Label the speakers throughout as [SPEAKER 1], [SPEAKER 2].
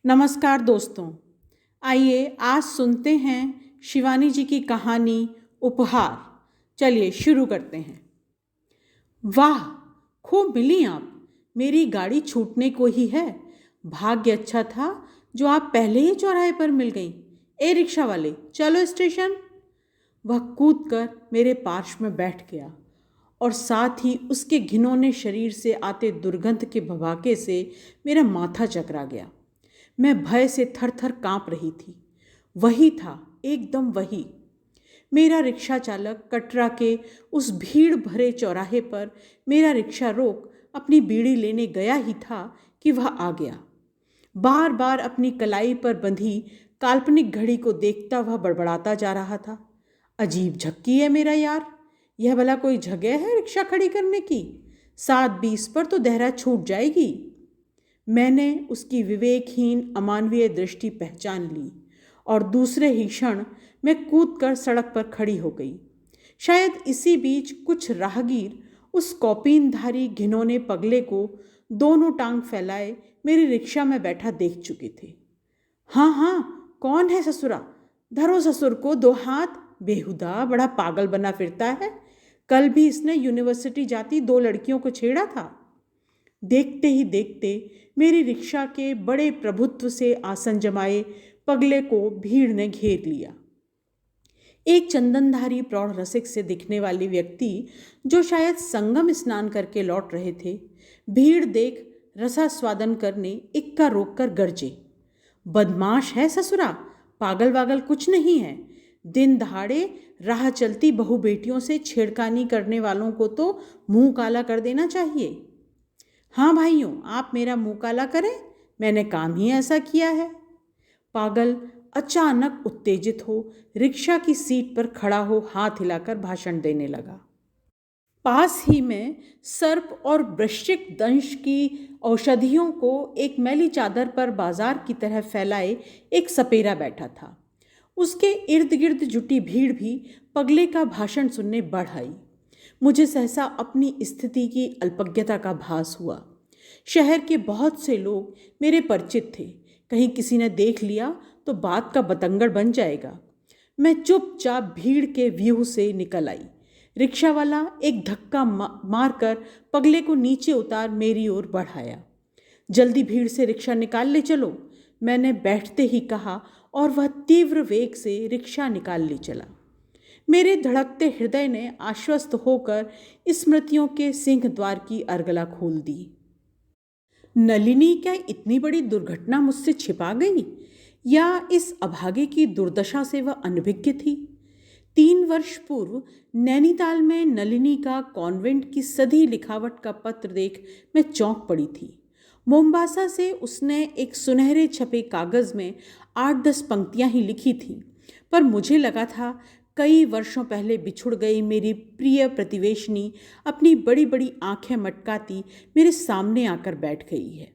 [SPEAKER 1] नमस्कार दोस्तों। आइए आज सुनते हैं शिवानी जी की कहानी उपहार। चलिए शुरू करते हैं। वाह, खूब मिली आप। मेरी गाड़ी छूटने को ही है। भाग्य अच्छा था जो आप पहले ही चौराहे पर मिल गई। ए रिक्शा वाले, चलो स्टेशन। वह कूदकर मेरे पार्श्व में बैठ गया और साथ ही उसके घिनौने शरीर से आते दुर्गंध के भवाके से मेरा माथा चकरा गया। मैं भय से थर थर काँप रही थी। वही था, एकदम वही। मेरा रिक्शा चालक कटरा के उस भीड़ भरे चौराहे पर मेरा रिक्शा रोक अपनी बीड़ी लेने गया ही था कि वह आ गया। बार बार अपनी कलाई पर बंधी काल्पनिक घड़ी को देखता वह बड़बड़ाता जा रहा था। अजीब झक्की है मेरा यार। यह भला कोई जगह है रिक्शा खड़ी करने की? 7:20 पर तो देहरा छूट जाएगी। मैंने उसकी विवेकहीन अमानवीय दृष्टि पहचान ली और दूसरे ही क्षण मैं कूदकर सड़क पर खड़ी हो गई। शायद इसी बीच कुछ राहगीर उस कौपीनधारी घिनौने पगले को दोनों टांग फैलाए मेरी रिक्शा में बैठा देख चुके थे। हाँ हाँ, कौन है ससुरा? धरो ससुर को 2 हाथ। बेहुदा बड़ा पागल बना फिरता है। कल भी इसने यूनिवर्सिटी जाती 2 लड़कियों को छेड़ा था। देखते ही देखते मेरी रिक्शा के बड़े प्रभुत्व से आसन जमाए पगले को भीड़ ने घेर लिया। एक चंदनधारी प्रौढ़ रसिक से दिखने वाले व्यक्ति जो शायद संगम स्नान करके लौट रहे थे, भीड़ देख रसास्वादन करने इक्का रोककर गरजे, बदमाश है ससुरा, पागल वागल कुछ नहीं है। दिन दहाड़े राह चलती बहू बेटियों से छेड़खानी करने वालों को तो मुंह काला कर देना चाहिए। हाँ भाइयों, आप मेरा मुंह काला करें, मैंने काम ही ऐसा किया है। पागल अचानक उत्तेजित हो रिक्शा की सीट पर खड़ा हो हाथ हिलाकर भाषण देने लगा। पास ही में सर्प और वृश्चिक दंश की औषधियों को एक मैली चादर पर बाजार की तरह फैलाए एक सपेरा बैठा था। उसके इर्द गिर्द जुटी भीड़ भी पगले का भाषण सुनने बढ़ आई। मुझे सहसा अपनी स्थिति की अल्पज्ञता का भास हुआ। शहर के बहुत से लोग मेरे परिचित थे। कहीं किसी ने देख लिया तो बात का बतंगड़ बन जाएगा। मैं चुपचाप भीड़ के व्यूह से निकल आई। रिक्शा वाला एक धक्का मारकर पगले को नीचे उतार मेरी ओर बढ़ाया। जल्दी भीड़ से रिक्शा निकाल ले चलो, मैंने बैठते ही कहा और वह तीव्र वेग से रिक्शा निकाल ले चला। मेरे धड़कते हृदय ने आश्वस्त होकर स्मृतियों के सिंह द्वार की अर्गला खोल दी। नलिनी क्या इतनी बड़ी दुर्घटना मुझसे छिपा गई, या इस अभागे की दुर्दशा से वह अनभिज्ञ थी? 3 वर्ष पूर्व नैनीताल में नलिनी का कॉन्वेंट की सधी लिखावट का पत्र देख मैं चौंक पड़ी थी। मोम्बासा से उसने एक सुनहरे छपे कागज में 8-10 पंक्तियां ही लिखी थी, पर मुझे लगा था कई वर्षों पहले बिछुड़ गई मेरी प्रिय प्रतिवेशनी अपनी बड़ी बड़ी आंखें मटकाती मेरे सामने आकर बैठ गई है।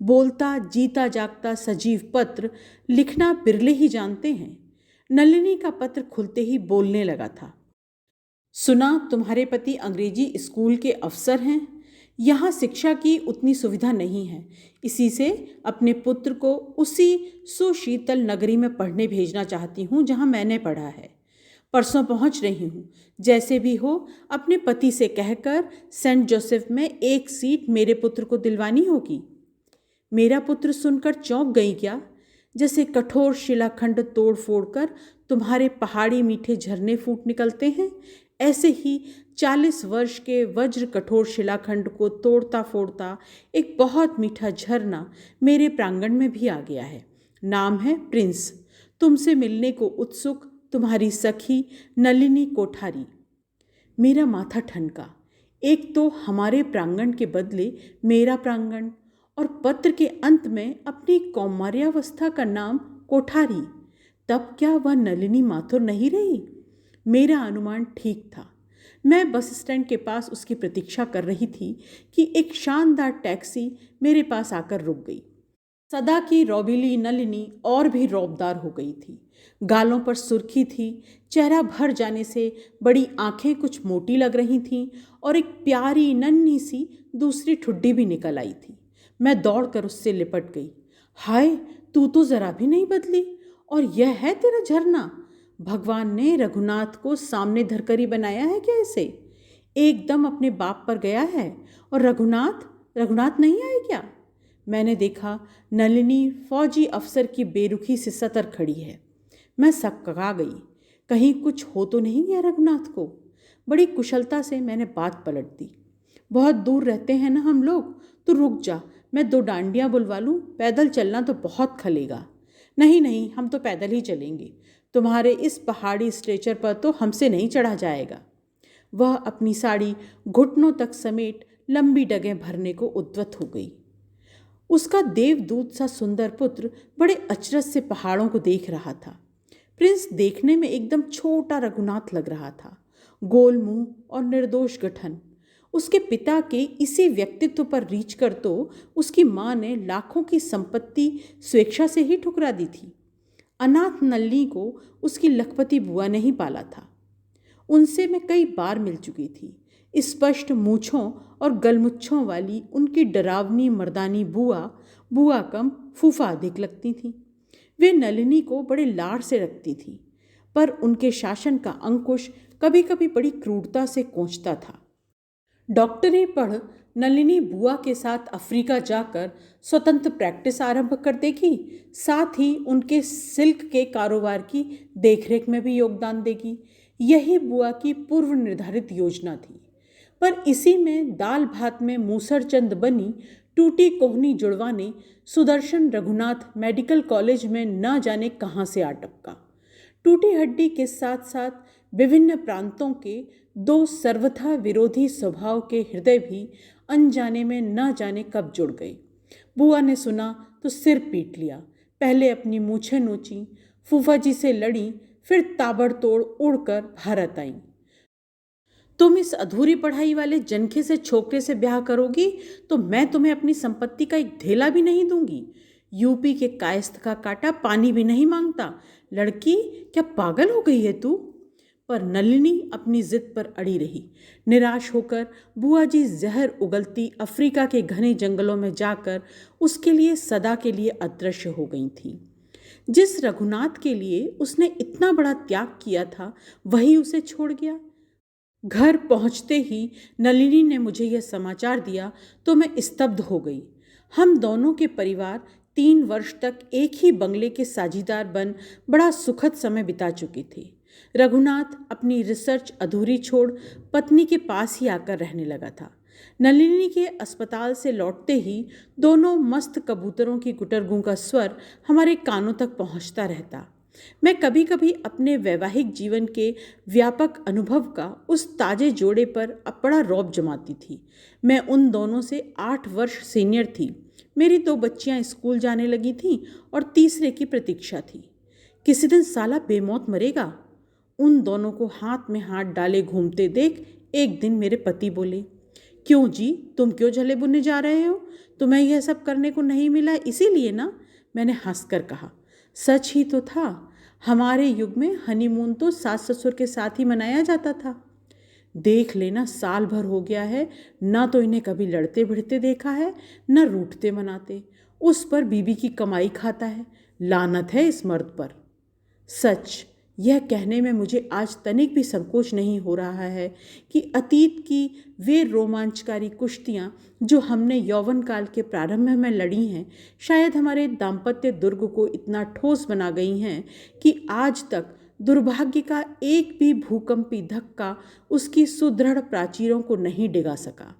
[SPEAKER 1] बोलता जीता जागता सजीव पत्र लिखना बिरले ही जानते हैं। नलिनी का पत्र खुलते ही बोलने लगा था। सुना तुम्हारे पति अंग्रेजी स्कूल के अफसर हैं। यहाँ शिक्षा की उतनी सुविधा नहीं है, इसी से अपने पुत्र को उसी सुशीतल नगरी में पढ़ने भेजना चाहती हूँ जहाँ मैंने पढ़ा है। परसों पहुँच रही हूँ। जैसे भी हो अपने पति से कहकर सेंट जोसेफ में एक सीट मेरे पुत्र को दिलवानी होगी। मेरा पुत्र सुनकर चौंक गई क्या? जैसे कठोर शिलाखंड तोड़ फोड़ कर तुम्हारे पहाड़ी मीठे झरने फूट निकलते हैं, ऐसे ही 40 वर्ष के वज्र कठोर शिलाखंड को तोड़ता फोड़ता एक बहुत मीठा झरना मेरे प्रांगण में भी आ गया है। नाम है प्रिंस। तुमसे मिलने को उत्सुक तुम्हारी सखी नलिनी कोठारी। मेरा माथा ठनका। एक तो हमारे प्रांगण के बदले मेरा प्रांगण, और पत्र के अंत में अपनी कौमार्यावस्था का नाम कोठारी। तब क्या वह नलिनी माथुर नहीं रही? मेरा अनुमान ठीक था। मैं बस स्टैंड के पास उसकी प्रतीक्षा कर रही थी कि एक शानदार टैक्सी मेरे पास आकर रुक गई। सदा की रौबीली नलिनी और भी रौबदार हो गई थी। गालों पर सुर्खी थी, चेहरा भर जाने से बड़ी आंखें कुछ मोटी लग रही थीं और एक प्यारी नन्ही सी दूसरी ठुड्डी भी निकल आई थी। मैं दौड़कर उससे लिपट गई। हाय, तू तो जरा भी नहीं बदली, और यह है तेरा झरना। भगवान ने रघुनाथ को सामने धरकर ही बनाया है क्या इसे? एकदम अपने बाप पर गया है। और रघुनाथ, रघुनाथ नहीं आए क्या? मैंने देखा नलिनी फौजी अफसर की बेरुखी से सतर खड़ी है। मैं सकका गई, कहीं कुछ हो तो नहीं गया रघुनाथ को। बड़ी कुशलता से मैंने बात पलट दी। बहुत दूर रहते हैं ना हम लोग, तो रुक जा, मैं 2 डांडियाँ बुलवा लूँ, पैदल चलना तो बहुत खलेगा। नहीं नहीं, हम तो पैदल ही चलेंगे, तुम्हारे इस पहाड़ी स्ट्रेचर पर तो हमसे नहीं चढ़ा जाएगा। वह अपनी साड़ी घुटनों तक समेट लंबी डगें भरने को उद्यत हो गई। उसका देवदूत सा सुंदर पुत्र बड़े अचरज से पहाड़ों को देख रहा था। प्रिंस देखने में एकदम छोटा रघुनाथ लग रहा था, गोल मुंह और निर्दोष गठन। उसके पिता के इसी व्यक्तित्व पर रीछ कर तो उसकी माँ ने लाखों की संपत्ति स्वेच्छा से ही ठुकरा दी थी। अनाथ नल्ली को उसकी लखपति बुआ ने ही पाला था। उनसे मैं कई बार मिल चुकी थी। स्पष्ट मूछों और गलमुच्छों वाली उनकी डरावनी मर्दानी बुआ, बुआ कम फूफा अधिक लगती थी। वे नलिनी को बड़े लाड़ से रखती थी, पर उनके शासन का अंकुश कभी कभी बड़ी क्रूरता से कोंचता था। डॉक्टरी पढ़ नलिनी बुआ के साथ अफ्रीका जाकर स्वतंत्र प्रैक्टिस आरंभ कर देगी, साथ ही उनके सिल्क के कारोबार की देखरेख में भी योगदान देगी। यही बुआ की पूर्व निर्धारित योजना थी। पर इसी में दाल भात में मूसरचंद बनी टूटी कोहनी जुड़वाने सुदर्शन रघुनाथ मेडिकल कॉलेज में न जाने कहाँ से आ टपका। टूटी हड्डी के साथ साथ विभिन्न प्रांतों के 2 सर्वथा विरोधी स्वभाव के हृदय भी अनजाने में न जाने कब जुड़ गए। बुआ ने सुना तो सिर पीट लिया। पहले अपनी मूछें नोची, फूफा जी से लड़ी, फिर ताबड़तोड़ उड़कर भारत आई। तुम इस अधूरी पढ़ाई वाले जनखे से छोकरे से ब्याह करोगी तो मैं तुम्हें अपनी संपत्ति का एक धेला भी नहीं दूंगी। यूपी के कायस्थ का काटा पानी भी नहीं मांगता। लड़की, क्या पागल हो गई है तू? पर नलिनी अपनी जिद पर अड़ी रही। निराश होकर बुआ जी जहर उगलती अफ्रीका के घने जंगलों में जाकर उसके लिए सदा के लिए अदृश्य हो गई थी। जिस रघुनाथ के लिए उसने इतना बड़ा त्याग किया था, वही उसे छोड़ गया। घर पहुंचते ही नलिनी ने मुझे यह समाचार दिया तो मैं स्तब्ध हो गई। हम दोनों के परिवार 3 वर्ष तक एक ही बंगले के साझीदार बन बड़ा सुखद समय बिता चुके थे। रघुनाथ अपनी रिसर्च अधूरी छोड़ पत्नी के पास ही आकर रहने लगा था। नलिनी के अस्पताल से लौटते ही दोनों मस्त कबूतरों की गुटरगूं का स्वर हमारे कानों तक पहुंचता रहता। मैं कभी कभी अपने वैवाहिक जीवन के व्यापक अनुभव का उस ताजे जोड़े पर बड़ा रौब जमाती थी। मैं उन दोनों से 8 वर्ष सीनियर थी। मेरी 2 बच्चियां स्कूल जाने लगी थीं और तीसरे की प्रतीक्षा थी। किसी दिन साला बेमौत मरेगा। उन दोनों को हाथ में हाथ डाले घूमते देख एक दिन मेरे पति बोले, क्यों जी, तुम क्यों जले बुनने जा रहे हो? तुम्हें यह सब करने को नहीं मिला इसीलिए ना? मैंने हंसकर कहा, सच ही तो था। हमारे युग में हनीमून तो सास ससुर के साथ ही मनाया जाता था। देख लेना, साल भर हो गया है, ना तो इन्हें कभी लड़ते भिड़ते देखा है, न रूठते मनाते। उस पर बीबी की कमाई खाता है। लानत है इस मर्द पर। सच, यह कहने में मुझे आज तनिक भी संकोच नहीं हो रहा है कि अतीत की वे रोमांचकारी कुश्तियाँ जो हमने यौवन काल के प्रारंभ में लड़ी हैं, शायद हमारे दाम्पत्य दुर्ग को इतना ठोस बना गई हैं कि आज तक दुर्भाग्य का एक भी भूकंपी धक्का उसकी सुदृढ़ प्राचीरों को नहीं डिगा सका।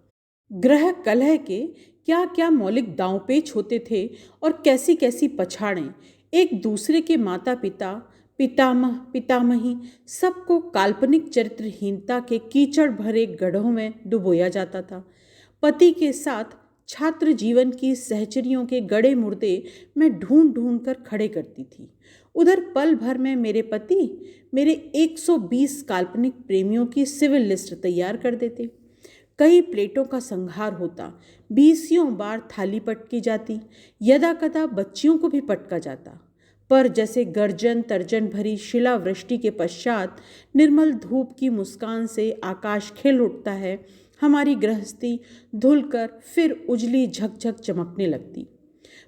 [SPEAKER 1] ग्रह कलह के क्या क्या मौलिक दांवपेच होते थे और कैसी कैसी पछाड़ें। एक दूसरे के माता पिता, पितामह, पितामही सबको काल्पनिक चरित्रहीनता के कीचड़ भरे गड्ढों में डुबोया जाता था। पति के साथ छात्र जीवन की सहचरियों के गड़े मुर्दे मैं ढूंढ ढूंढ कर खड़े करती थी। उधर पल भर में मेरे पति मेरे 120 काल्पनिक प्रेमियों की सिविल लिस्ट तैयार कर देते। कई प्लेटों का संहार होता, 20 बार थाली पटकी जाती, यदा कदा बच्चियों को भी पटका जाता। पर जैसे गर्जन तर्जन भरी शिलावृष्टि के पश्चात निर्मल धूप की मुस्कान से आकाश खिल उठता है, हमारी गृहस्थी धुलकर फिर उजली झकझक चमकने लगती।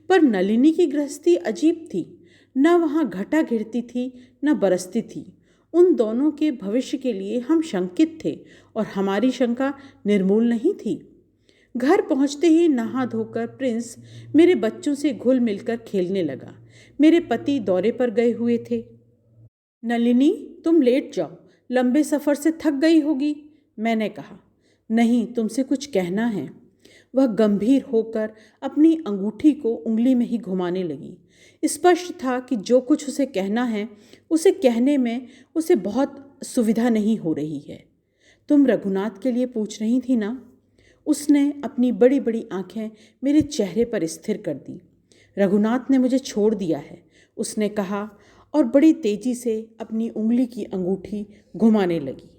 [SPEAKER 1] पर नलिनी की गृहस्थी अजीब थी। न वहाँ घटा गिरती थी न बरसती थी। उन दोनों के भविष्य के लिए हम शंकित थे और हमारी शंका निर्मूल नहीं थी। घर पहुंचते ही नहा धोकर प्रिंस मेरे बच्चों से घुल मिलकर खेलने लगा। मेरे पति दौरे पर गए हुए थे। नलिनी, तुम लेट जाओ, लंबे सफ़र से थक गई होगी, मैंने कहा। नहीं, तुमसे कुछ कहना है। वह गंभीर होकर अपनी अंगूठी को उंगली में ही घुमाने लगी। स्पष्ट था कि जो कुछ उसे कहना है उसे कहने में उसे बहुत सुविधा नहीं हो रही है। तुम रघुनाथ के लिए पूछ रही थी ना? उसने अपनी बड़ी बड़ी आंखें मेरे चेहरे पर स्थिर कर दी। रघुनाथ ने मुझे छोड़ दिया है, उसने कहा और बड़ी तेजी से अपनी उंगली की अंगूठी घुमाने लगी।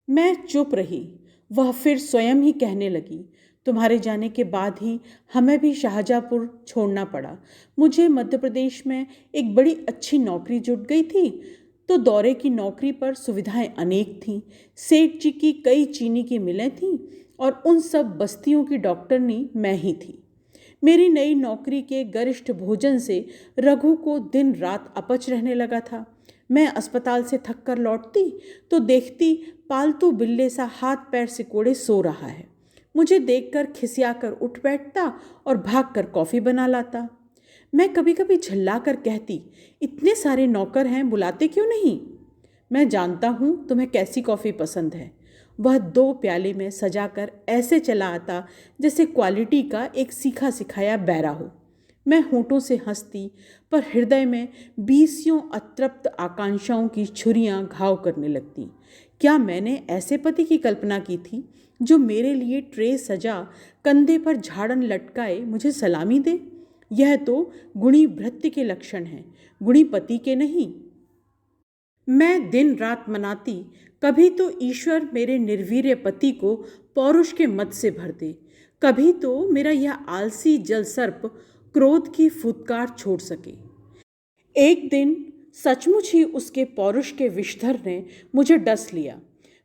[SPEAKER 1] मैं चुप रही। वह फिर स्वयं ही कहने लगी, तुम्हारे जाने के बाद ही हमें भी शाहजहाँपुर छोड़ना पड़ा। मुझे मध्य प्रदेश में एक बड़ी अच्छी नौकरी जुट गई थी, तो दौरे की नौकरी पर सुविधाएं अनेक थीं। सेठ जी की कई चीनी की मिलें थीं और उन सब बस्तियों की डॉक्टरनी मैं ही थी। मेरी नई नौकरी के गरिष्ठ भोजन से रघु को दिन रात अपच रहने लगा था। मैं अस्पताल से थक कर लौटती तो देखती पालतू बिल्ले सा हाथ पैर सिकोड़े सो रहा है। मुझे देखकर खिसियाकर उठ बैठता और भागकर कॉफ़ी बना लाता। मैं कभी कभी झल्ला कर कहती, इतने सारे नौकर हैं, बुलाते क्यों नहीं? मैं जानता हूँ तुम्हें कैसी कॉफ़ी पसंद है। वह 2 प्याले में सजाकर ऐसे चला आता जैसे क्वालिटी का एक सीखा सिखाया बैरा हो। मैं होठों से हंसती, पर हृदय में 20 अतृप्त आकांक्षाओं की छुरियां घाव करने लगती। क्या मैंने ऐसे पति की कल्पना की थी जो मेरे लिए ट्रे सजा, कंधे पर झाड़न लटकाए मुझे सलामी दे? यह तो गुणी भृत्य के लक्षण हैं, गुणी पति के नहीं। मैं दिन रात मनाती, कभी तो ईश्वर मेरे निर्वीर्य पति को पौरुष के मद से भर दे, कभी तो मेरा यह आलसी जलसर्प क्रोध की फुदकार छोड़ सके। एक दिन सचमुच ही उसके पौरुष के विषधर ने मुझे डस लिया।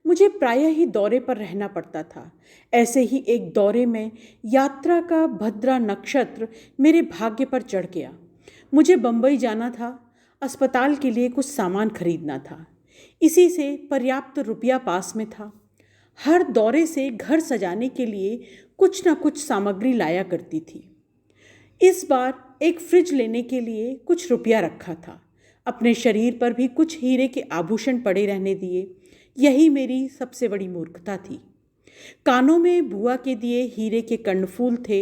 [SPEAKER 1] मुझे प्रायः ही दौरे पर रहना पड़ता था। ऐसे ही एक दौरे में यात्रा का भद्रा नक्षत्र मेरे भाग्य पर चढ़ गया। मुझे बम्बई जाना था, अस्पताल के लिए कुछ सामान खरीदना था। इसी से पर्याप्त रुपया पास में था। हर दौरे से घर सजाने के लिए कुछ न कुछ सामग्री लाया करती थी। इस बार एक फ्रिज लेने के लिए कुछ रुपया रखा था। अपने शरीर पर भी कुछ हीरे के आभूषण पड़े रहने दिए। यही मेरी सबसे बड़ी मूर्खता थी। कानों में बुआ के दिए हीरे के कर्णफूल थे,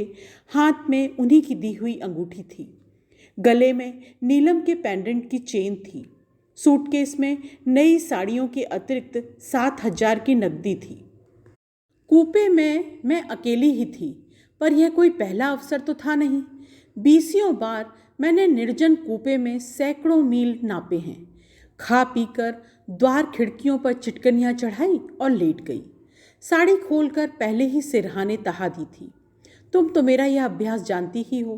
[SPEAKER 1] हाथ में उन्हीं की दी हुई अंगूठी थी, गले में नीलम के पेंडेंट की चेन थी, सूटकेस में नई साड़ियों के अतिरिक्त 7,000 की नकदी थी। कूपे में मैं अकेली ही थी, पर यह कोई पहला अवसर तो था नहीं। 20 बार मैंने निर्जन कूपे में सैकड़ों मील नापे हैं। खा पीकर द्वार खिड़कियों पर चिटकनियाँ चढ़ाई और लेट गई। साड़ी खोलकर पहले ही सिरहाने तहा दी थी। तुम तो मेरा यह अभ्यास जानती ही हो।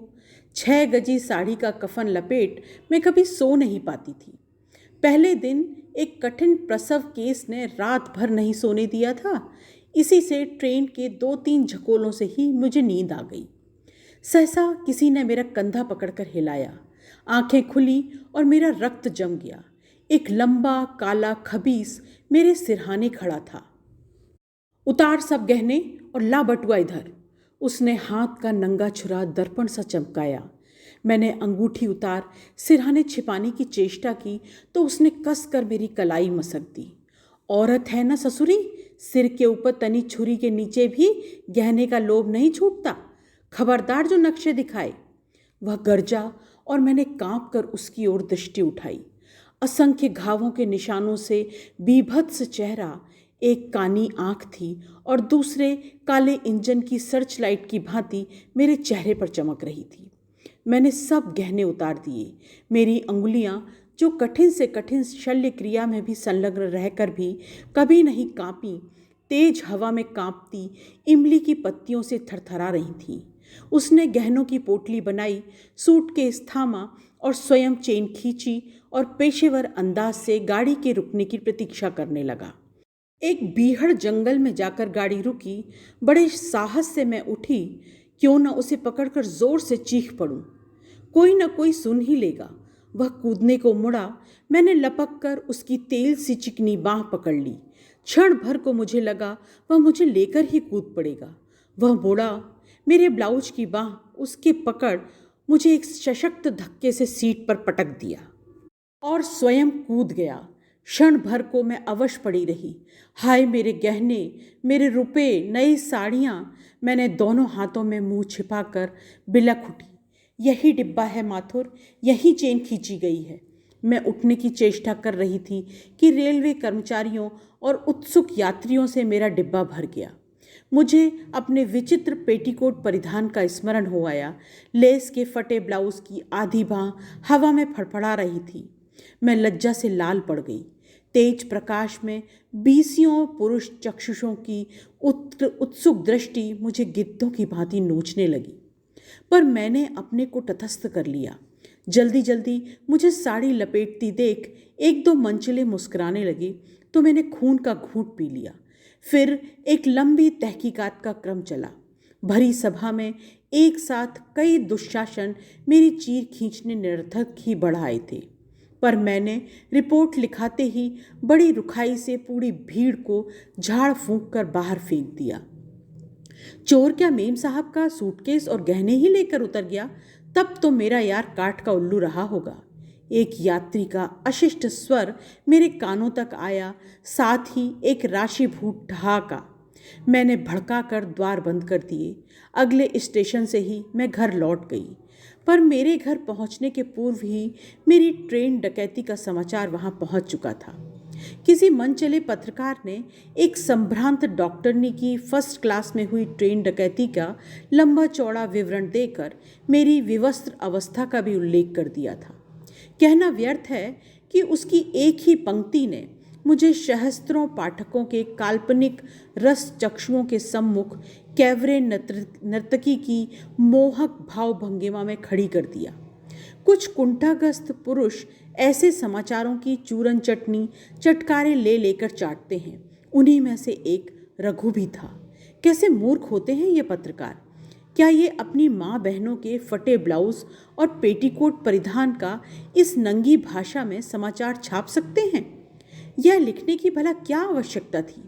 [SPEAKER 1] 6 गजी साड़ी का कफन लपेट मैं कभी सो नहीं पाती थी। पहले दिन एक कठिन प्रसव केस ने रात भर नहीं सोने दिया था। इसी से ट्रेन के 2-3 झकोलों से ही मुझे नींद आ गई। सहसा किसी ने मेरा कंधा पकड़कर हिलाया। आंखें खुली और मेरा रक्त जम गया। एक लंबा काला खबीस मेरे सिरहाने खड़ा था। उतार सब गहने और ला बटुआ इधर। उसने हाथ का नंगा छुरा दर्पण सा चमकाया। मैंने अंगूठी उतार सिरहाने छिपाने की चेष्टा की तो उसने कस कर मेरी कलाई मसक दी। औरत है ना ससुरी, सिर के ऊपर तनी छुरी के नीचे भी गहने का लोभ नहीं छूटता। खबरदार जो नक्शे दिखाए। वह गरजा और मैंने कांप कर उसकी ओर दृष्टि उठाई। असंख्य घावों के निशानों से बीभत्स चेहरा, एक कानी आंख थी और दूसरे काले इंजन की सर्च लाइट की भांति मेरे चेहरे पर चमक रही थी। मैंने सब गहने उतार दिए। मेरी अंगुलियां, जो कठिन से कठिन शल्य क्रिया में भी संलग्न रहकर भी कभी नहीं कांपी, तेज हवा में कांपती इमली की पत्तियों से थरथरा रही थीं। उसने गहनों की पोटली बनाई, सूटकेस थामा और स्वयं चेन खींची और पेशेवर अंदाज से गाड़ी के रुकने की प्रतीक्षा करने लगा। एक बीहड़ जंगल में जाकर गाड़ी रुकी। बड़े साहस से मैं उठी, क्यों न उसे पकड़कर जोर से चीख पड़ूं। कोई न कोई सुन ही लेगा। वह कूदने को मुड़ा। मैंने लपक कर उसकी तेल सी चिकनी बाँह पकड़ ली। क्षण भर को मुझे लगा वह मुझे लेकर ही कूद पड़ेगा। वह मुड़ा, मेरे ब्लाउज की बाँह उसके पकड़ मुझे एक सशक्त धक्के से सीट पर पटक दिया और स्वयं कूद गया। क्षण भर को मैं अवश पड़ी रही। हाय मेरे गहने, मेरे रुपए, नई साड़ियाँ। मैंने दोनों हाथों में मुंह छिपाकर बिलख उठी। यही डिब्बा है माथुर, यही चेन खींची गई है। मैं उठने की चेष्टा कर रही थी कि रेलवे कर्मचारियों और उत्सुक यात्रियों से मेरा डिब्बा भर गया। मुझे अपने विचित्र पेटीकोट परिधान का स्मरण हो आया। लेस के फटे ब्लाउज की आधी बाँह हवा में फड़फड़ा रही थी। मैं लज्जा से लाल पड़ गई। तेज प्रकाश में बीसियों पुरुष चक्षुषों की उत्सुक दृष्टि मुझे गिद्धों की भांति नोचने लगी, पर मैंने अपने को तटस्थ कर लिया। जल्दी जल्दी मुझे साड़ी लपेटती देख एक दो मंचले मुस्कुराने लगे तो मैंने खून का घूंट पी लिया। फिर एक लंबी तहकीकात का क्रम चला। भरी सभा में एक साथ कई दुशासन मेरी चीर खींचने निरर्थक ही बढ़ाए थे, पर मैंने रिपोर्ट लिखाते ही बड़ी रुखाई से पूरी भीड़ को झाड़ फूंक कर बाहर फेंक दिया। चोर क्या मेम साहब का सूटकेस और गहने ही लेकर उतर गया? तब तो मेरा यार काठ का उल्लू रहा होगा। एक यात्री का अशिष्ट स्वर मेरे कानों तक आया, साथ ही एक राशिभूत ठहाका। मैंने भड़का कर द्वार बंद कर दिए। अगले स्टेशन से ही मैं घर लौट गई, पर मेरे घर पहुंचने के पूर्व ही मेरी ट्रेन डकैती का समाचार वहां पहुंच चुका था। किसी मनचले पत्रकार ने एक संभ्रांत डॉक्टरनी की फर्स्ट क्लास में हुई ट्रेन डकैती का लंबा चौड़ा विवरण देकर मेरी विवस्त्र अवस्था का भी उल्लेख कर दिया था। कहना व्यर्थ है कि उसकी एक ही पंक्ति ने मुझे सहस्त्रों पाठकों के काल्पनिक रस चक्षुओं के सम्मुख कैवरे नर्तकी की मोहक भाव भंगिमा में खड़ी कर दिया। कुछ कुंठाग्रस्त पुरुष ऐसे समाचारों की चूरन चटनी चटकारे ले लेकर चाटते हैं। उन्हीं में से एक रघु भी था। कैसे मूर्ख होते हैं ये पत्रकार! क्या ये अपनी माँ बहनों के फटे ब्लाउज और पेटीकोट परिधान का इस नंगी भाषा में समाचार छाप सकते हैं? यह लिखने की भला क्या आवश्यकता थी?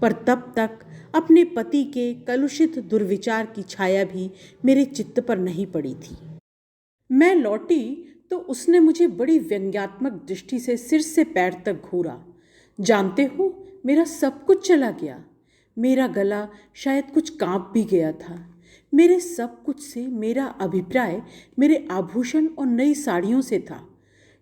[SPEAKER 1] पर तब तक अपने पति के कलुषित दुर्विचार की छाया भी मेरे चित्त पर नहीं पड़ी थी। मैं लौटी तो उसने मुझे बड़ी व्यंग्यात्मक दृष्टि से सिर से पैर तक घूरा। जानते हो, मेरा सब कुछ चला गया। मेरा गला शायद कुछ कांप भी गया था। मेरे सब कुछ से मेरा अभिप्राय मेरे आभूषण और नई साड़ियों से था।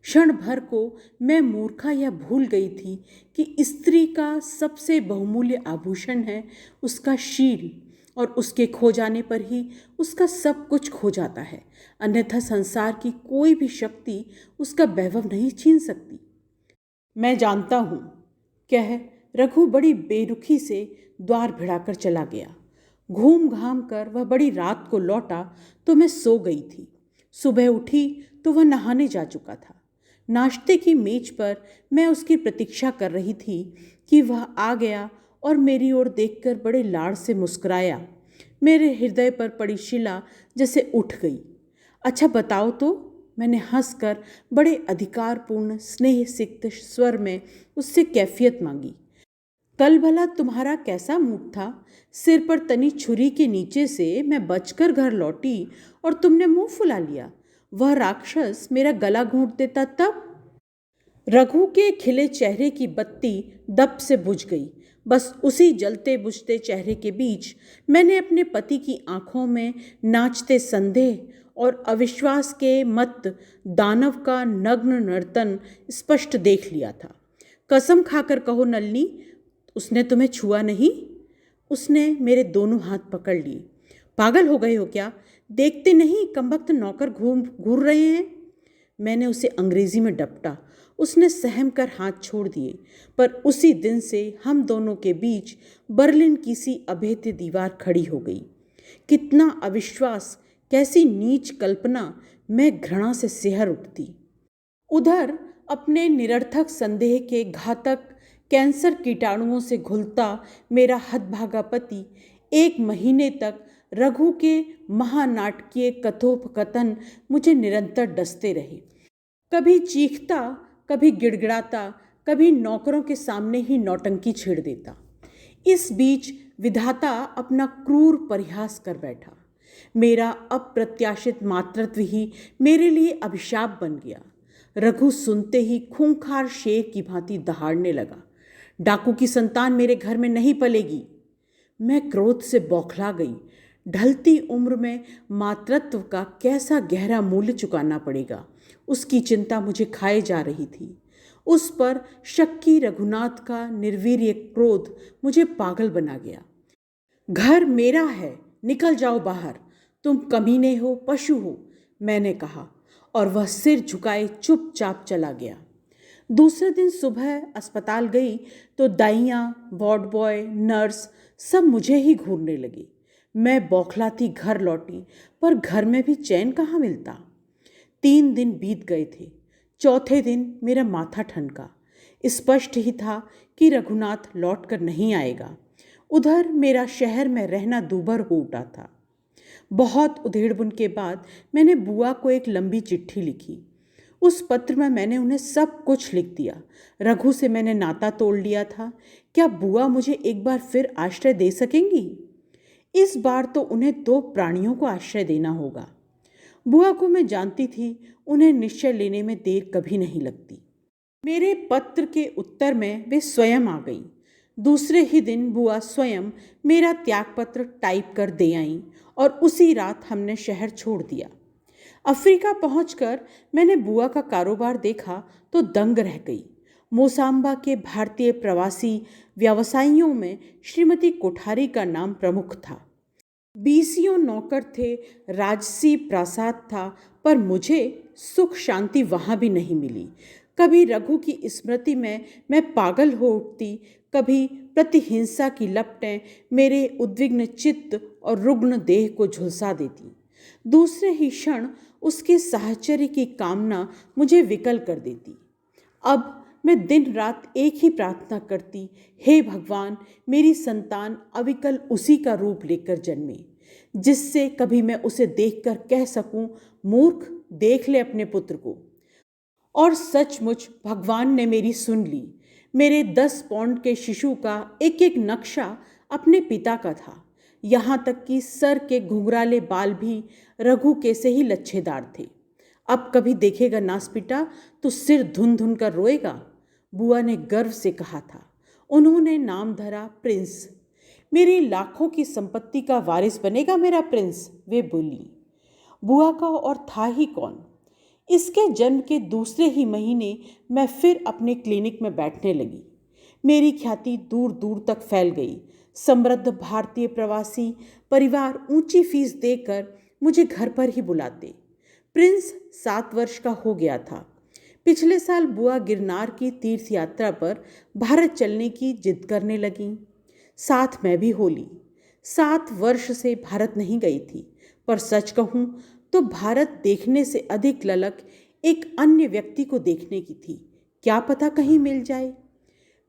[SPEAKER 1] क्षण भर को मैं मूर्खा यह भूल गई थी कि स्त्री का सबसे बहुमूल्य आभूषण है उसका शील, और उसके खो जाने पर ही उसका सब कुछ खो जाता है। अन्यथा संसार की कोई भी शक्ति उसका वैभव नहीं छीन सकती। मैं जानता हूँ, कह रघु बड़ी बेरुखी से द्वार भिड़ाकर चला गया। घूम घाम कर वह बड़ी रात को लौटा तो मैं सो गई थी। सुबह उठी तो वह नहाने जा चुका था। नाश्ते की मेज पर मैं उसकी प्रतीक्षा कर रही थी कि वह आ गया और मेरी ओर देखकर बड़े लाड़ से मुस्कुराया। मेरे हृदय पर पड़ी शिला जैसे उठ गई। अच्छा बताओ तो, मैंने हंसकर बड़े अधिकारपूर्ण स्नेह सिक्त स्वर में उससे कैफियत मांगी। कल भला तुम्हारा कैसा मूड था? सिर पर तनी छुरी के नीचे से मैं बचकर घर लौटी और तुमने मुंह फुला लिया। वह राक्षस मेरा गला घोंट देता तब? रघु के खिले चेहरे की बत्ती दब से बुझ गई। बस उसी जलते बुझते चेहरे के बीच मैंने अपने पति की आंखों में नाचते संदेह और अविश्वास के मत दानव का नग्न नर्तन स्पष्ट देख लिया था। कसम खाकर कहो नलिनी, उसने तुम्हें छुआ नहीं? उसने मेरे दोनों हाथ पकड़ लिए। पागल हो गए हो क्या? देखते नहीं कमबख्त नौकर घूर रहे हैं। मैंने उसे अंग्रेजी में डपटा। उसने सहम कर हाथ छोड़ दिए। पर उसी दिन से हम दोनों के बीच बर्लिन की सी अभेद्य दीवार खड़ी हो गई। कितना अविश्वास, कैसी नीच कल्पना! मैं घृणा से सिहर उठती। उधर अपने निरर्थक संदेह के घातक कैंसर कीटाणुओं से घुलता मेरा हतभागा पति 1 महीने तक रघु के महानाटकीय कथोपकथन मुझे निरंतर डसते रहे। कभी चीखता, कभी गिड़गिड़ाता, कभी नौकरों के सामने ही नौटंकी छेड़ देता। इस बीच विधाता अपना क्रूर परिहास कर बैठा। मेरा अप्रत्याशित मातृत्व ही मेरे लिए अभिशाप बन गया। रघु सुनते ही खूंखार शेर की भांति दहाड़ने लगा। डाकू की संतान मेरे घर में नहीं पलेगी। मैं क्रोध से बौखला गई। ढलती उम्र में मातृत्व का कैसा गहरा मूल्य चुकाना पड़ेगा, उसकी चिंता मुझे खाए जा रही थी। उस पर शक्की रघुनाथ का निर्वीर्य क्रोध मुझे पागल बना गया। घर मेरा है, निकल जाओ बाहर, तुम कमीने हो, पशु हो, मैंने कहा, और वह सिर झुकाए चुपचाप चला गया। दूसरे दिन सुबह अस्पताल गई तो दाइयाँ, वार्ड बॉय, नर्स सब मुझे ही घूरने लगी। मैं बौखलाती घर लौटी, पर घर में भी चैन कहाँ मिलता। 3 दिन बीत गए थे। चौथे दिन मेरा माथा ठनका। स्पष्ट ही था कि रघुनाथ लौट कर नहीं आएगा। उधर मेरा शहर में रहना दूभर हो उठा था। बहुत उधेड़बुन के बाद मैंने बुआ को एक लंबी चिट्ठी लिखी। उस पत्र में मैंने उन्हें सब कुछ लिख दिया। रघु से मैंने नाता तोड़ लिया था। क्या बुआ मुझे एक बार फिर आश्रय दे सकेंगी? इस बार तो उन्हें 2 प्राणियों को आश्रय देना होगा। बुआ को मैं जानती थी, उन्हें निश्चय लेने में देर कभी नहीं लगती। मेरे पत्र के उत्तर में वे स्वयं आ गई। दूसरे ही दिन बुआ स्वयं मेरा त्यागपत्र टाइप कर दे आईं और उसी रात हमने शहर छोड़ दिया। अफ्रीका पहुंचकर मैंने बुआ का कारोबार देखा तो दंग रह गई। मोसाम्बा के भारतीय प्रवासी व्यवसायियों में श्रीमती कोठारी का नाम प्रमुख था। 20 नौकर थे, राजसी प्रासाद था, पर मुझे सुख शांति वहाँ भी नहीं मिली। कभी रघु की स्मृति में मैं पागल हो उठती, कभी प्रतिहिंसा की लपटें मेरे उद्विग्न चित्त और रुग्ण देह को झुलसा देती। दूसरे ही क्षण उसके साहचर्य की कामना मुझे विकल कर देती। अब मैं दिन रात एक ही प्रार्थना करती, हे भगवान, मेरी संतान अविकल उसी का रूप लेकर जन्मे, जिससे कभी मैं उसे देखकर कह सकूं, मूर्ख, देख ले अपने पुत्र को। और सचमुच भगवान ने मेरी सुन ली। मेरे 10 पौंड के शिशु का एक एक नक्शा अपने पिता का था। यहाँ तक कि सर के घुंघराले बाल भी रघु के से ही लच्छेदार थे। अब कभी देखेगा नासपिटा तो सिर धुन धुन कर रोएगा, बुआ ने गर्व से कहा था। उन्होंने नाम धरा प्रिंस। मेरी लाखों की संपत्ति का वारिस बनेगा मेरा प्रिंस, वे बोली। बुआ का और था ही कौन। इसके जन्म के दूसरे ही महीने मैं फिर अपने क्लिनिक में बैठने लगी। मेरी ख्याति दूर दूर तक फैल गई। समृद्ध भारतीय प्रवासी परिवार ऊंची फीस देकर मुझे घर पर ही बुलाते। प्रिंस 7 वर्ष का हो गया था। पिछले साल बुआ गिरनार की तीर्थ यात्रा पर भारत चलने की जिद करने लगी। साथ मैं भी हो ली। 7 वर्ष से भारत नहीं गई थी, पर सच कहूँ तो भारत देखने से अधिक ललक एक अन्य व्यक्ति को देखने की थी। क्या पता कहीं मिल जाए।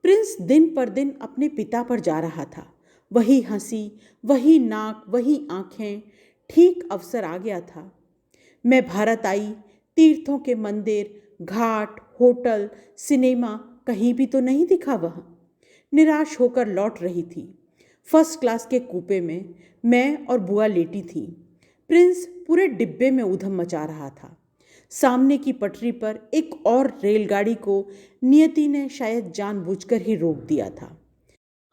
[SPEAKER 1] प्रिंस दिन पर दिन अपने पिता पर जा रहा था। वही हंसी, वही नाक, वही आंखें। ठीक अवसर आ गया था। मैं भारत आई। तीर्थों के मंदिर, घाट, होटल, सिनेमा, कहीं भी तो नहीं दिखा वह। निराश होकर लौट रही थी। फर्स्ट क्लास के कूपे में मैं और बुआ लेटी थी। प्रिंस पूरे डिब्बे में ऊधम मचा रहा था। सामने की पटरी पर एक और रेलगाड़ी को नियति ने शायद जानबूझकर ही रोक दिया था।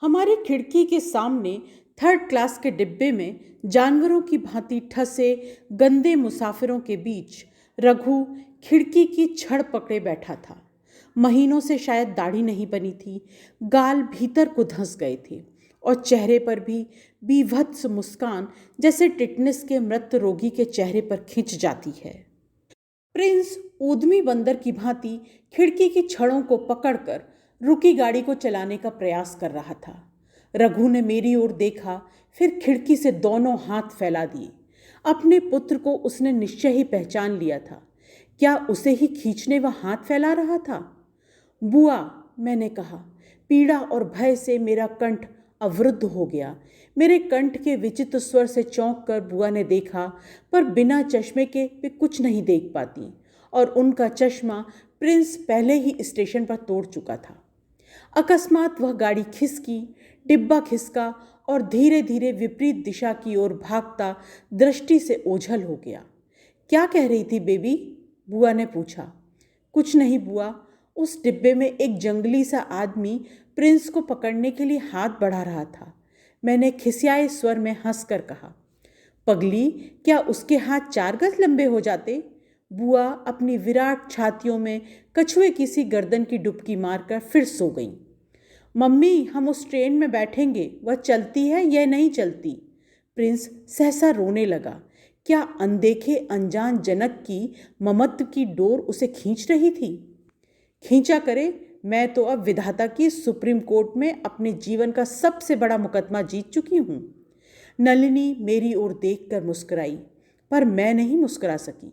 [SPEAKER 1] हमारी खिड़की के सामने 3rd क्लास के डिब्बे में जानवरों की भांति ठसे गंदे मुसाफिरों के बीच रघु खिड़की की छड़ पकड़े बैठा था। महीनों से शायद दाढ़ी नहीं बनी थी, गाल भीतर को धंस गए थे और चेहरे पर भी बीभत्स मुस्कान जैसे टिटनेस के मृत रोगी के चेहरे पर खिंच जाती है। प्रिंस ऊधमी बंदर की भांति खिड़की की छड़ों को पकड़कर रुकी गाड़ी को चलाने का प्रयास कर रहा था। रघु ने मेरी ओर देखा, फिर खिड़की से दोनों हाथ फैला दिए। अपने पुत्र को उसने निश्चय ही पहचान लिया था। क्या उसे ही खींचने वह हाथ फैला रहा था? बुआ, मैंने कहा। पीड़ा और भय से मेरा कंठ अवरुद्ध हो गया। मेरे कंठ के विचित्र स्वर से चौंक कर बुआ ने देखा, पर बिना चश्मे के वे कुछ नहीं देख पाती, और उनका चश्मा प्रिंस पहले ही स्टेशन पर तोड़ चुका था। अकस्मात वह गाड़ी खिसकी, डिब्बा खिसका और धीरे धीरे विपरीत दिशा की ओर भागता दृष्टि से ओझल हो गया। क्या कह रही थी बेबी? बुआ ने पूछा। कुछ नहीं बुआ, उस डिब्बे में एक जंगली सा आदमी प्रिंस को पकड़ने के लिए हाथ बढ़ा रहा था। मैंने खिसियाए स्वर में हंसकर कहा। पगली, क्या उसके हाथ 4 गज लंबे हो जाते? बुआ अपनी विराट छातियों में कछुए की सी गर्दन की डुबकी मारकर फिर सो गई। मम्मी, हम उस ट्रेन में बैठेंगे, वह चलती है या नहीं चलती? प्रिंस सहसा रोने लगा। क्या अनदेखे अनजान जनक की ममत्व की डोर उसे खींच रही थी? खींचा करे, मैं तो अब विधाता की सुप्रीम कोर्ट में अपने जीवन का सबसे बड़ा मुकदमा जीत चुकी हूँ। नलिनी मेरी ओर देखकर मुस्कुराई, पर मैं नहीं मुस्कुरा सकी।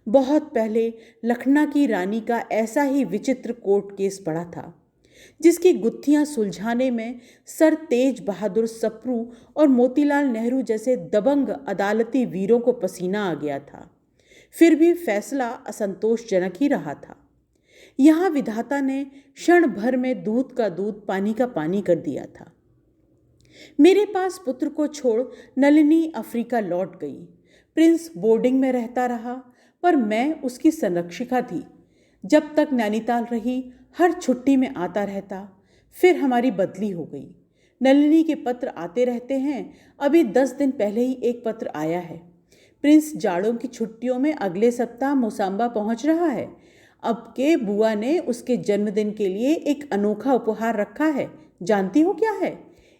[SPEAKER 1] बहुत पहले लखनऊ की रानी का ऐसा ही विचित्र कोर्ट केस पड़ा था, जिसकी गुत्थियां सुलझाने में सर तेज बहादुर सप्रू और मोतीलाल नेहरू जैसे दबंग अदालती वीरों को पसीना आ गया था। फिर भी फैसला असंतोषजनक ही रहा था। यहाँ विधाता ने क्षण भर में दूध का दूध पानी का पानी कर दिया था। मेरे पास पुत्र को छोड़ नलिनी अफ्रीका लौट गई। प्रिंस बोर्डिंग में रहता रहा, पर मैं उसकी संरक्षिका थी। जब तक नैनीताल रही, हर छुट्टी में आता रहता। फिर हमारी बदली हो गई। नलिनी के पत्र आते रहते हैं। अभी 10 दिन पहले ही एक पत्र आया है। प्रिंस जाड़ों की छुट्टियों में अगले सप्ताह मोसाम्बा पहुंच रहा है। अब के बुआ ने उसके जन्मदिन के लिए एक अनोखा उपहार रखा है। जानती हो क्या है?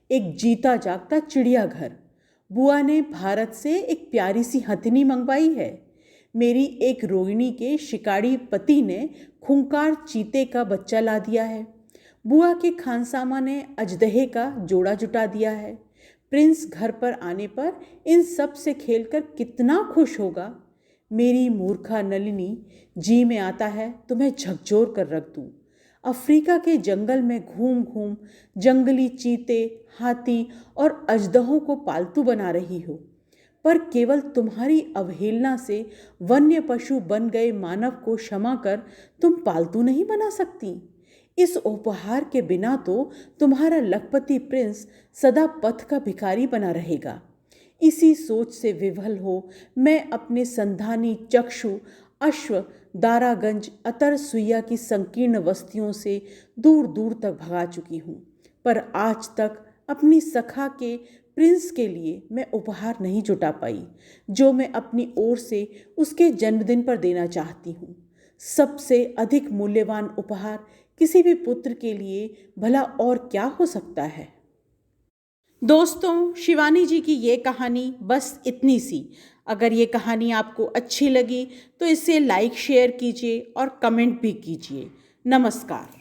[SPEAKER 1] एक जीता जागता चिड़ियाघर। बुआ ने भारत से एक प्यारी सी हथिनी मंगवाई है। मेरी एक रोहिणी के शिकारी पति ने खूंखार चीते का बच्चा ला दिया है। बुआ के खानसामा ने अजदहे का जोड़ा जुटा दिया है। प्रिंस घर पर आने पर इन सब से खेलकर कितना खुश होगा। मेरी मूर्खा नलिनी, जी में आता है तुम्हें झकझोर कर रख दूं। अफ्रीका के जंगल में घूम घूम जंगली चीते, हाथी और अजदहों को पालतू बना रही हो, पर केवल तुम्हारी अवहेलना से वन्य पशु बन गए मानव को क्षमा कर तुम पालतू नहीं बना सकती। इस उपहार के बिना तो तुम्हारा लखपति प्रिंस सदा पथ का भिखारी बना रहेगा। इसी सोच से विवल हो मैं अपने संधानी चक्षु अश्व दारागंज अतर सुइया की संकीर्ण बस्तियों से दूर दूर तक भगा चुकी हूँ, पर आज तक अपनी सखा के प्रिंस के लिए मैं उपहार नहीं जुटा पाई, जो मैं अपनी ओर से उसके जन्मदिन पर देना चाहती हूँ। सबसे अधिक मूल्यवान उपहार किसी भी पुत्र के लिए भला और क्या हो सकता है। दोस्तों, शिवानी जी की ये कहानी बस इतनी सी। अगर ये कहानी आपको अच्छी लगी तो इसे लाइक शेयर कीजिए और कमेंट भी कीजिए। नमस्कार।